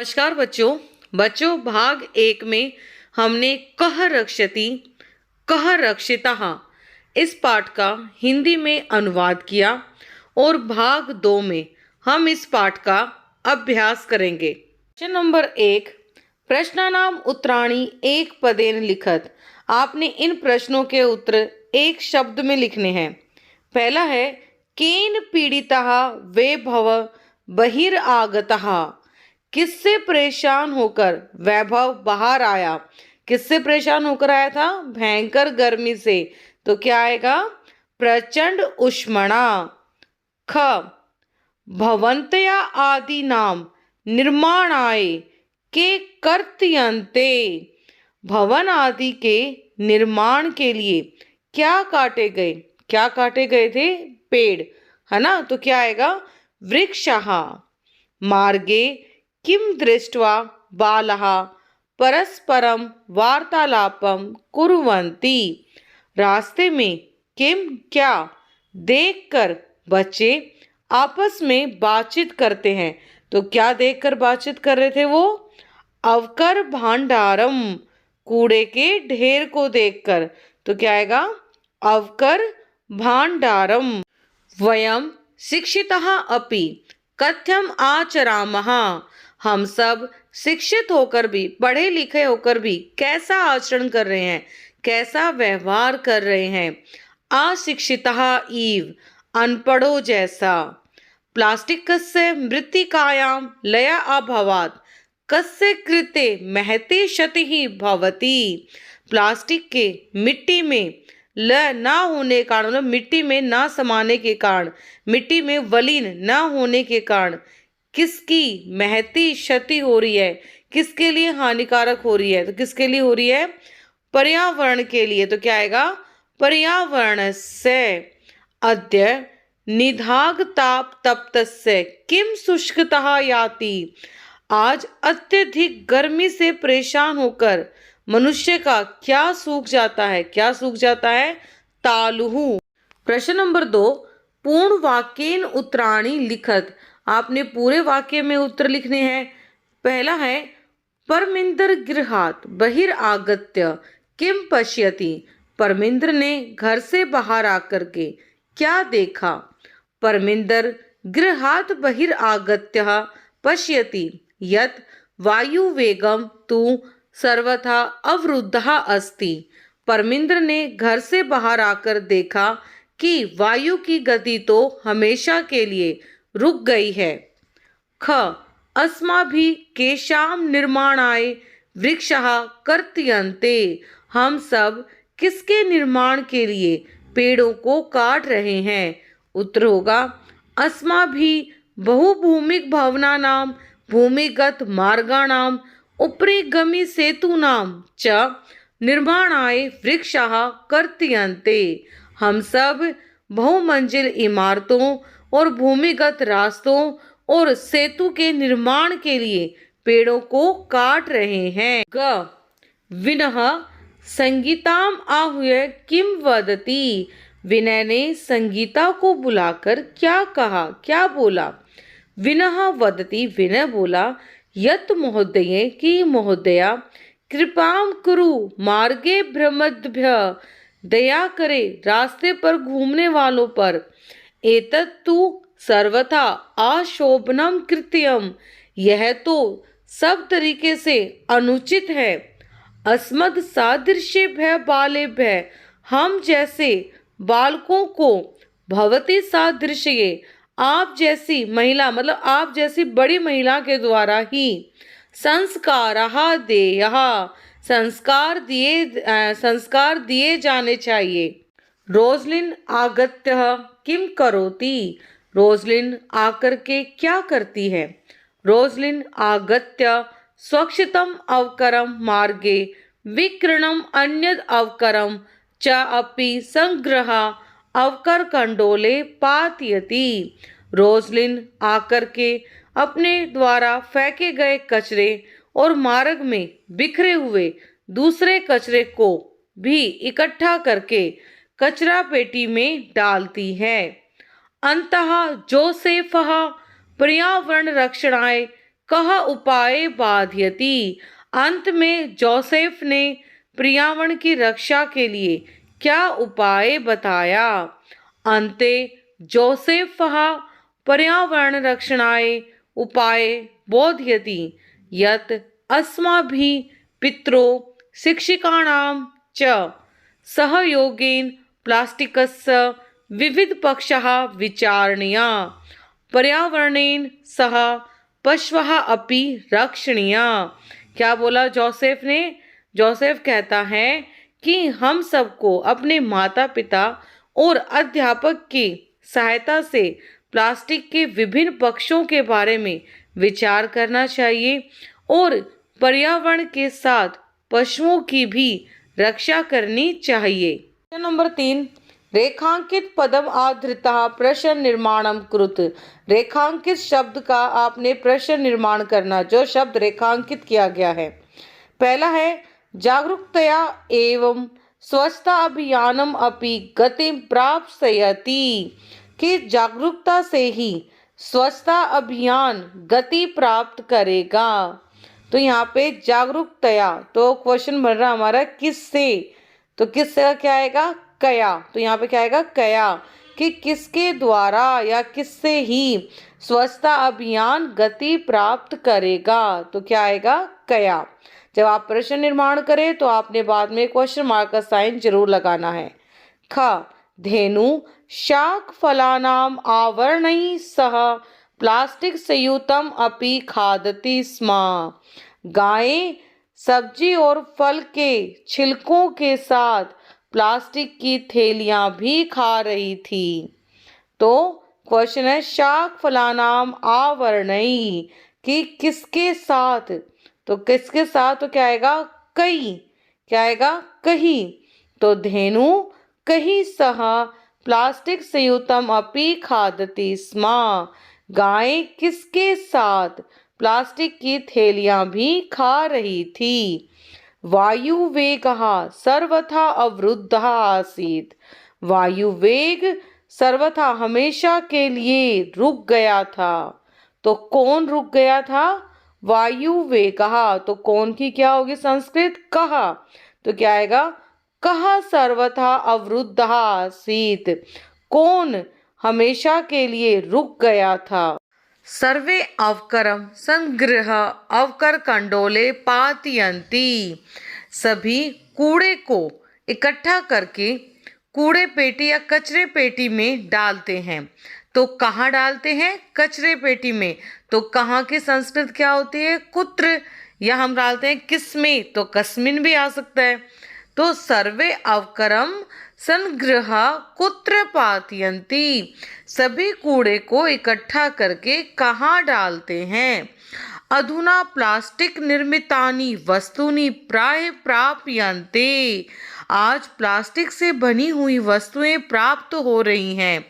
नमस्कार बच्चों भाग एक में हमने कह रक्षति कह रक्षिता इस पाठ का हिंदी में अनुवाद किया और भाग दो में हम इस पाठ का अभ्यास करेंगे। प्रश्न नंबर 1, प्रश्नानाम उत्तराणि एक पदेन लिखत। आपने इन प्रश्नों के उत्तर एक शब्द में लिखने हैं। पहला है केन पीड़ितः वे भव बहिरागतः। किससे परेशान होकर वैभव बाहर आया। किससे परेशान होकर आया था? भयंकर गर्मी से। तो क्या आएगा? प्रचंड उष्मणा। ख भवंतया आदि नाम निर्माणाय के कर्तयन्ते। भवन आदि के निर्माण के लिए क्या काटे गए? क्या काटे गए थे? पेड़, है ना। तो क्या आएगा? वृक्षः। मार्गे किम दृष्ट्वा बालाः परस्परम वार्तालापम कुर्वन्ति। रास्ते में किम क्या देखकर बच्चे आपस में बातचीत करते हैं। तो क्या देखकर बातचीत कर रहे थे वो? अवकर भांडारम, कूड़े के ढेर को देखकर। तो क्या आएगा? अवकर भांडारम। वयम शिक्षितः अपि कथ्यम आचरामः। हम सब शिक्षित होकर भी, पढ़े लिखे होकर भी कैसा आचरण कर रहे हैं, कैसा व्यवहार कर रहे हैं। अशिक्षितः इव, अनपढ़ों जैसा। प्लास्टिक कस्य मृत्तिकायां लया अभवात् कस्य कृते महती क्षतिः भवति। प्लास्टिक के मिट्टी में लय ना होने के कारण, मतलब मिट्टी में ना समाने के कारण, मिट्टी में वलीन ना होने के कारण किसकी महती क्षति हो रही है? किसके लिए हानिकारक हो रही है? तो किसके लिए हो रही है? पर्यावरण के लिए। तो क्या आएगा? पर्यावरणस्य। अद्य निधाग ताप तप्तस्य किम शुष्कतः याति। आज अत्यधिक गर्मी से परेशान होकर मनुष्य का क्या सूख जाता है? क्या सूख जाता है? तालुहु। प्रश्न नंबर 2, पूर्ण वाक्येन उत्तराणि लिखत। आपने पूरे वाक्य में उत्तर लिखने हैं। पहला है परमिंदर गृहात् बहिरागत्य किम पश्यति। परमिंदर ने घर से बाहर आकर के क्या देखा? परमिंदर गृहात् बहिरागत्य पश्यति यत् वायुवेगम तु सर्वथा अवरुद्धः अस्ति। परमिंदर ने घर से बाहर आकर देखा कि वायु की गति तो हमेशा के लिए रुक गई है। ख अस्माभिः केषां निर्माणाय वृक्षः कर्तयन्ते। हम सब किसके निर्माण के लिए पेड़ों को काट रहे हैं? उत्तर होगा अस्माभिः बहुभूमिक भवनानां भूमिगत मार्गाणां उपरिगमी सेतूनां च निर्माणाय वृक्षः कर्तयन्ते। हम सब बहुमंजिल इमारतों और भूमिगत रास्तों और सेतु के निर्माण के लिए पेड़ों को काट रहे हैं। ग विनः संगीताम आहूय किम वदति। विनय ने संगीता को बुलाकर क्या कहा? क्या बोला? विनः वदति, विनय बोला यत् महोदये कि महोदया कृपां कुरु मार्गे भ्रमद्भ्यः। दया करे रास्ते पर घूमने वालों पर। एतत्तु सर्वथा अशोभनम कृत्यम। यह तो सब तरीके से अनुचित है। अस्मद् सादृश्येभ्यः बालेभ्यः, हम जैसे बालकों को, भवती सादृश्ये, आप जैसी महिला, मतलब आप जैसी बड़ी महिला के द्वारा ही संस्कारः देयः, संस्कार दिए जाने चाहिए। रोजलिन आगत्य किम करोति। रोजलिन आकर के क्या करती है? रोजलिन आगत्य स्वच्छतम अवकरम मार्गे विक्रयणम अन्यद अवकरम च अपि संग्रह अवकर कंडोले पातयति। रोजलिन आकर के अपने द्वारा फेंके गए कचरे और मार्ग में बिखरे हुए दूसरे कचरे को भी इकट्ठा करके कचरा पेटी में डालती है। अंतः जोसेफः पर्यावरण रक्षणाय कः उपाय बाध्यति। अंत में जोसेफ ने पर्यावरण की रक्षा के लिए क्या उपाय बताया। अन्ते जोसेफः पर्यावरण रक्षणाय उपाय बोधयति यत् अस्माभिः पितरो शिक्षकाणां च सहयोगेन प्लास्टिकस्य विविधपक्षाः विचारणीया पर्यावरणेन सह पशवः अपि रक्षणीया। क्या बोला जोसेफ ने। जोसेफ कहता है कि हम सबको अपने माता पिता और अध्यापक की सहायता से प्लास्टिक के विभिन्न पक्षों के बारे में विचार करना चाहिए और पर्यावरण के साथ पशुओं की भी रक्षा करनी चाहिए। प्रश्न नंबर 3, रेखांकित पदम आधृतः प्रश्न निर्माणम कुरुत। रेखांकित शब्द का आपने प्रश्न निर्माण करना, जो शब्द रेखांकित किया गया है। पहला है जागरूकतया एवं स्वच्छता अभियानम अपि गति प्राप्स्यति, कि जागरूकता से ही स्वच्छता अभियान गति प्राप्त करेगा। तो यहाँ पे जागरूकतया, तो क्वेश्चन बन रहा हमारा किससे, तो किससे का क्या आएगा, कया। तो यहाँ पे क्या आएगा, कया, कि किसके द्वारा या किससे ही स्वच्छता अभियान गति प्राप्त करेगा। तो क्या आएगा, कया। जब आप प्रश्न निर्माण करें तो आपने बाद में क्वेश्चन मार्क का साइन जरूर लगाना है। ख, धेनु शाक फलानाम आवरणैः सह प्लास्टिक संयुतम अपि खादति स्म। गायें सब्जी और फल के छिलकों के साथ प्लास्टिक की थैलियां भी खा रही थी। तो क्वेश्चन है शाक फलानाम आवरणैः, कि किसके साथ, तो किसके साथ, तो क्या आएगा, कई, क्या आएगा, कहीं। तो धेनु कहीं सह प्लास्टिक संयुतम अपि खादति स्म। गाय किसके साथ प्लास्टिक की थैलियां भी खा रही थी। वायु वेगः सर्वथा अवरुद्धः आसीत्। वायु वेग सर्वथा हमेशा के लिए रुक गया था। तो कौन रुक गया था, वायु वेगः। तो कौन की क्या होगी संस्कृत, कह। तो क्या आएगा, कह सर्वथा अवरुद्धः आसीत्, कौन हमेशा के लिए रुक गया था। सर्वे अवकरम संग्रह अवकर कंडोले पातयन्ति। सभी कूड़े को इकट्ठा करके कूड़े पेटी या कचरे पेटी में डालते हैं। तो कहाँ डालते हैं, कचरे पेटी में। तो कहाँ की संस्कृत क्या होती है, कुत्र, या हम डालते हैं किसमें, तो कस्मिन भी आ सकता है। तो सर्वे अवकरम संग्रह कुत्र पातयन्ति, सभी कूड़े को इकट्ठा करके कहाँ डालते हैं। अधुना प्लास्टिक निर्मितानि वस्तूनि प्राय प्राप्यन्ते। आज प्लास्टिक से बनी हुई वस्तुएं प्राप्त हो रही हैं।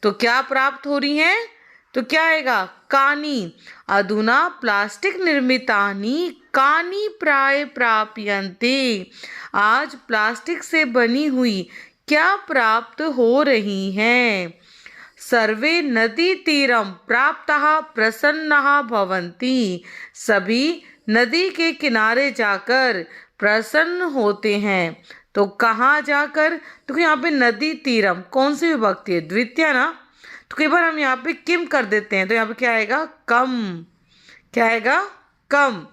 तो क्या प्राप्त हो रही हैं, तो क्या आएगा, कानी। अधुना प्लास्टिक निर्मितानि कानी प्राय प्राप्यन्ते। आज प्लास्टिक से बनी हुई क्या प्राप्त हो रही हैं। सर्वे नदी तीरम प्राप्तः प्रसन्नः भवन्ति। सभी नदी के किनारे जाकर प्रसन्न होते हैं। तो कहाँ जाकर, तो यहाँ पे नदी तीरम कौन सी विभक्ति है, द्वितीय ना। तो कई बार हम यहाँ पे किम कर देते हैं, तो यहाँ पे क्या आएगा, कम, क्या आएगा, कम।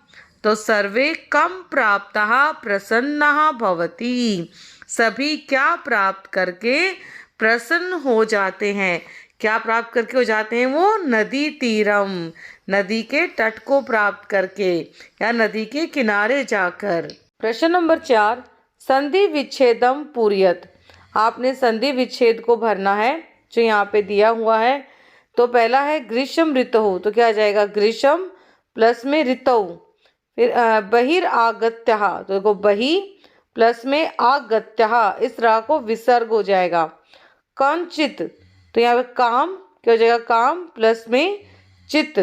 तो सर्वे कम प्राप्तः प्रसन्नः भवति। सभी क्या प्राप्त करके प्रसन्न हो जाते हैं, क्या प्राप्त करके हो जाते हैं, वो नदी तीरम, नदी के तट को प्राप्त करके या नदी के किनारे जाकर। प्रश्न नंबर 4, संधि विच्छेदम पूर्यत। आपने संधि विच्छेद को भरना है, जो यहाँ पे दिया हुआ है। तो पहला है ग्रीष्म ऋतु, तो क्या आ जाएगा, ग्रीष्म प्लस में ऋतु। फिर बहिर्आगत्यः, तो देखो बहि प्लस में आगत्यः, इस रा को विसर्ग हो जाएगा। कंचित, तो यहाँ पे काम क्या हो जाएगा, काम प्लस में चित।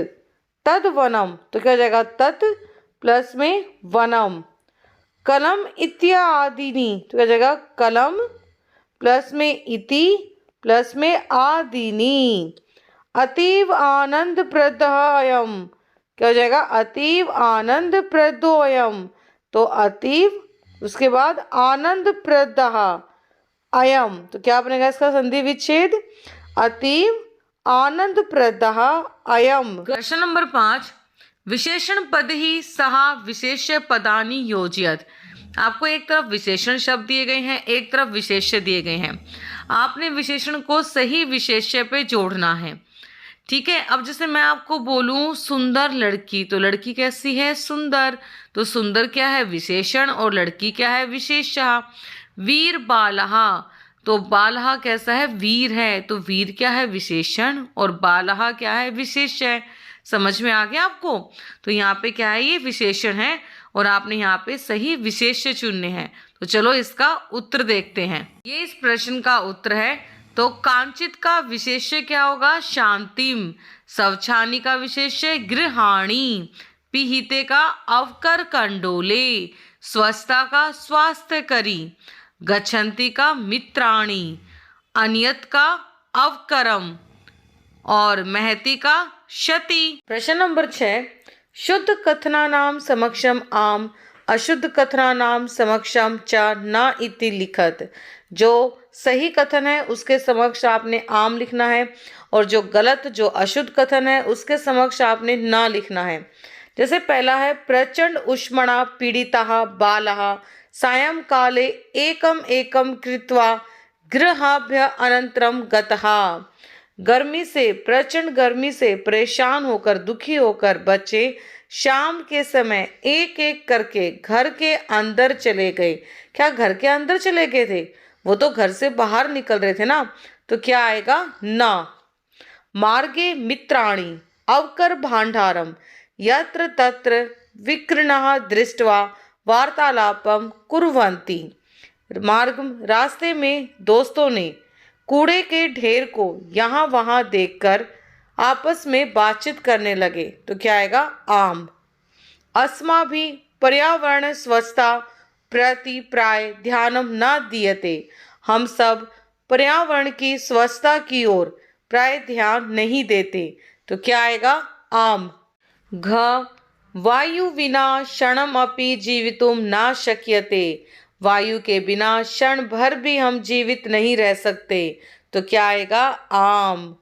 तद वनम, तो क्या हो जाएगा, तत् प्लस में वनम। कलम इत्यादिनी, तो क्या हो जाएगा, कलम प्लस में इति प्लस में आदिनी। अतीव आनंद प्रदायम, क्या हो जाएगा? अतीव आनंद प्रदोयम। तो अतीव, उसके बाद आनंद प्रदः अयम, तो क्या बनेगा इसका संधि विच्छेद? अतीव आनंद प्रदः अयम। प्रश्न नंबर 5, विशेषण पद ही सह विशेष्य पदानि योजयत। आपको एक तरफ विशेषण शब्द दिए गए हैं, एक तरफ विशेष्य दिए गए हैं। आपने विशेषण को सही विशेष्य पे जोड़ना है। ठीक है, अब जैसे मैं आपको बोलूं सुंदर लड़की, तो लड़की कैसी है? सुंदर। तो सुंदर क्या है? विशेषण, और लड़की क्या है? विशेष्य। वीर बालहा, तो बालहा कैसा है? वीर है। तो वीर क्या है? विशेषण, और बालहा क्या है? विशेष्य। समझ में आ गया आपको? तो यहाँ पे क्या है? ये विशेषण है, और आपने यहाँ पे सही विशेष्य चुनने हैं। तो चलो इसका उत्तर देखते हैं। ये इस प्रश्न का उत्तर है। तो कांचित का विशेष्य क्या होगा? शांतिम। सवछानी का विशेष्य गृहाणी। पिहिते का अवकर कंडोले। स्वस्थता का स्वास्थ्य करी। गच्छन्ति का मित्राणी। अनियत का अवकरम, और महती का क्षति। प्रश्न नंबर 6, शुद्ध कथनानाम समक्षम आम, अशुद्ध कथनानाम समक्षम च न इति लिखत। जो सही कथन है उसके समक्ष आपने आम लिखना है, और जो गलत, जो अशुद्ध कथन है उसके समक्ष आपने न लिखना है। जैसे पहला है, प्रचंड उष्मणा पीड़िता बालः सायं काले एकम एकम कृत्वा गृहाभ्य अनंतरम गतः। गर्मी से, प्रचंड गर्मी से परेशान होकर, दुखी होकर बच्चे शाम के समय एक एक करके घर के अंदर चले गए। क्या घर के अंदर चले गए थे? वो तो घर से बाहर निकल रहे थे ना। तो क्या आएगा? ना। मार्गे मित्राणि अवकर भांडारम यत्र तत्र विकृणः दृष्ट्वा वार्तालापम कुर्वन्ति। मार्ग, रास्ते में दोस्तों ने कूड़े के ढेर को यहाँ वहाँ देखकर आपस में बातचीत करने लगे। तो क्या आएगा? आम। अस्माभि पर्यावरण स्वच्छता प्रति प्राय ध्यानम न दीयते। हम सब पर्यावरण की स्वच्छता की ओर प्राय ध्यान नहीं देते। तो क्या आएगा? आम। घ, वायु विना क्षणम अपि जीवितुम न शक्यते। वायु के बिना क्षण भर भी हम जीवित नहीं रह सकते। तो क्या आएगा? आम।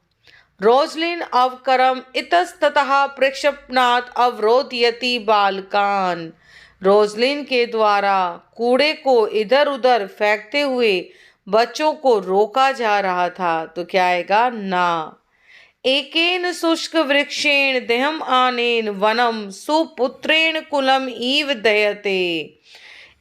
रोजलिन अवकरम इतस्ततः प्रक्षेपणात् अवरोधयति बालकान। रोजलिन के द्वारा कूड़े को इधर उधर फेंकते हुए बच्चों को रोका जा रहा था। तो क्या आएगा? ना। एकेन शुष्क वृक्षेण देहम आनेन वनम सुपुत्रेण कुलम इव दयते।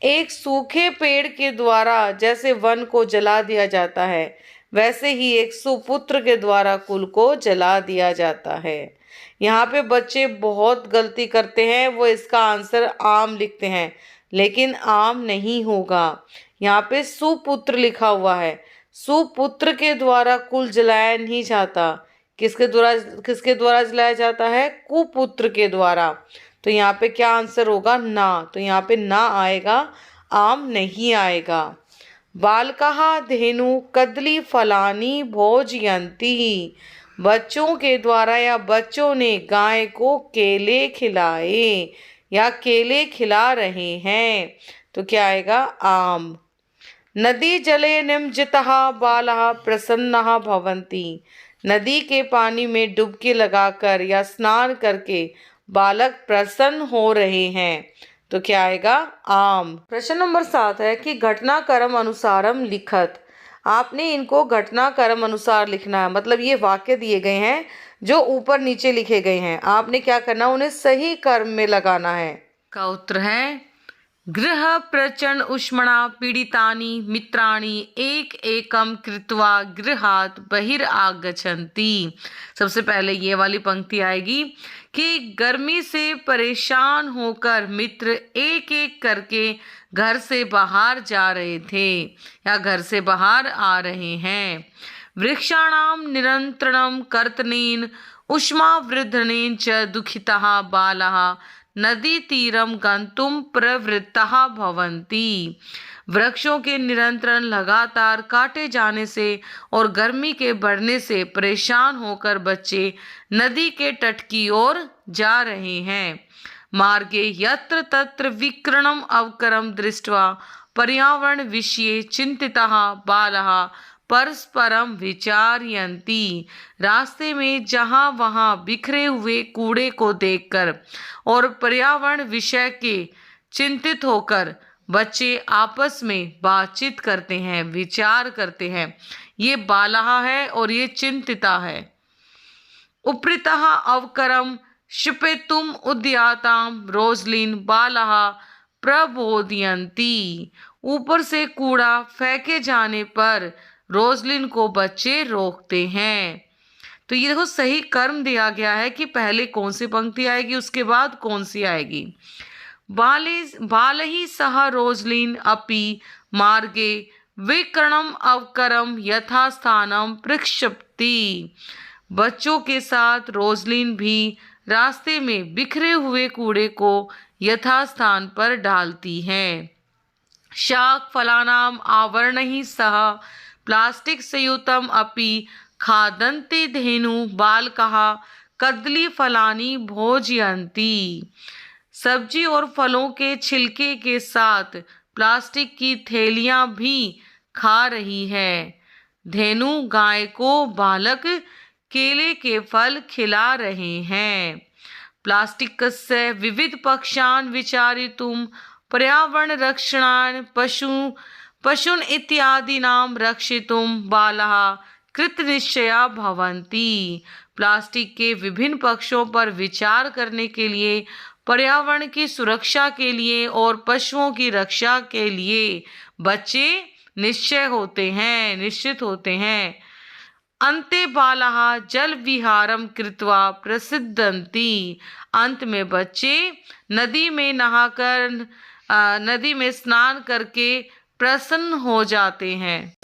एक सूखे पेड़ के द्वारा जैसे वन को जला दिया जाता है, वैसे ही एक सुपुत्र के द्वारा कुल को जला दिया जाता है। यहाँ पे बच्चे बहुत गलती करते हैं, वो इसका आंसर आम लिखते हैं, लेकिन आम नहीं होगा। यहाँ पे सुपुत्र लिखा हुआ है। सुपुत्र के द्वारा कुल जलाया नहीं जाता। किसके द्वारा जलाया जाता है? कुपुत्र के द्वारा। तो यहाँ पे क्या आंसर होगा? ना। तो यहाँ पे ना आएगा, आम नहीं आएगा। बालकः धेनु कदली फलानी भोजयंती। बच्चों के द्वारा या बच्चों ने गाय को केले खिलाए या केले खिला रहे हैं। तो क्या आएगा? आम। नदी जले निमज्जितः बालः प्रसन्नः भवन्ति। नदी के पानी में डुबकी लगाकर या स्नान करके बालक प्रसन्न हो रहे हैं। तो क्या आएगा? आम। प्रश्न नंबर 7 है कि घटनाक्रम अनुसारम लिखत। आपने इनको घटनाक्रम अनुसार लिखना है, मतलब ये वाक्य दिए गए हैं जो ऊपर नीचे लिखे गए हैं, आपने क्या करना, उन्हें सही क्रम में लगाना है। का उत्तर है गृह प्रचंड उष्मणा पीड़ितानि मित्राणि एक एकम कृत्वा गृहात् बहिरागच्छन्ति। सबसे पहले ये वाली पंक्ति आएगी कि गर्मी से परेशान होकर मित्र एक एक करके घर से बाहर जा रहे थे या घर से बाहर आ रहे हैं। वृक्षाणाम निरंतरणम कर्तनेन उष्मावृद्धनेन च दुखितः बालः नदी तीरम गंतुम प्रवृत्तः भवन्ति। वृक्षों के निरंतर लगातार काटे जाने से और गर्मी के बढ़ने से परेशान होकर बच्चे नदी के तट की ओर जा रहे हैं। मार्गे यत्र तत्र विकरणम अवकरम दृष्ट्वा पर्यावरण विषये चिंतिताः बालाः परस्परम विचारयन्ति। रास्ते में जहाँ वहाँ बिखरे हुए कूड़े को देखकर और पर्यावरण विषय के चिंतित होकर बच्चे आपस में बातचीत करते हैं, विचार करते हैं। ये बालाः है और ये चिंतिता है। उपरितः अवकरम क्षिपेतुम उद्याताम रोजलिन बालाः प्रबोधयन्ति। ऊपर से कूड़ा फेंके जाने पर रोजलिन को बच्चे रोकते हैं। तो ये देखो सही कर्म दिया गया है कि पहले कौन सी पंक्ति आएगी, उसके बाद कौन सी आएगी। बालहि सह रोजलिन अपि मार्गे विकरणम अवकरम यथास्थानम प्रक्षिपति। बच्चों के साथ रोजलिन भी रास्ते में बिखरे हुए कूड़े को यथास्थान पर डालती है। शाक फलानाम आवरणैः सह प्लास्टिक संयुतम अपि खादन्ति धेनु बालकाः कदली फलानि भोजयन्ति। सब्जी और फलों के छिलके के साथ प्लास्टिक की थैलियां भी खा रही है। धेनु गाय को बालक केले के फल खिला रहे हैं। प्लास्टिकस्य विविध पक्षान् विचारयितुं पर्यावरण रक्षणाय पशून् इत्यादीनां रक्षितुं बालाः कृतनिश्चया भवन्ति। प्लास्टिक के विभिन्न पक्षों पर विचार करने के लिए, पर्यावरण की सुरक्षा के लिए और पशुओं की रक्षा के लिए बच्चे निश्चित होते हैं। अन्ते बालाः जल विहारम कृत्वा प्रसिद्धन्ति। अंत में बच्चे नदी में स्नान करके प्रसन्न हो जाते हैं।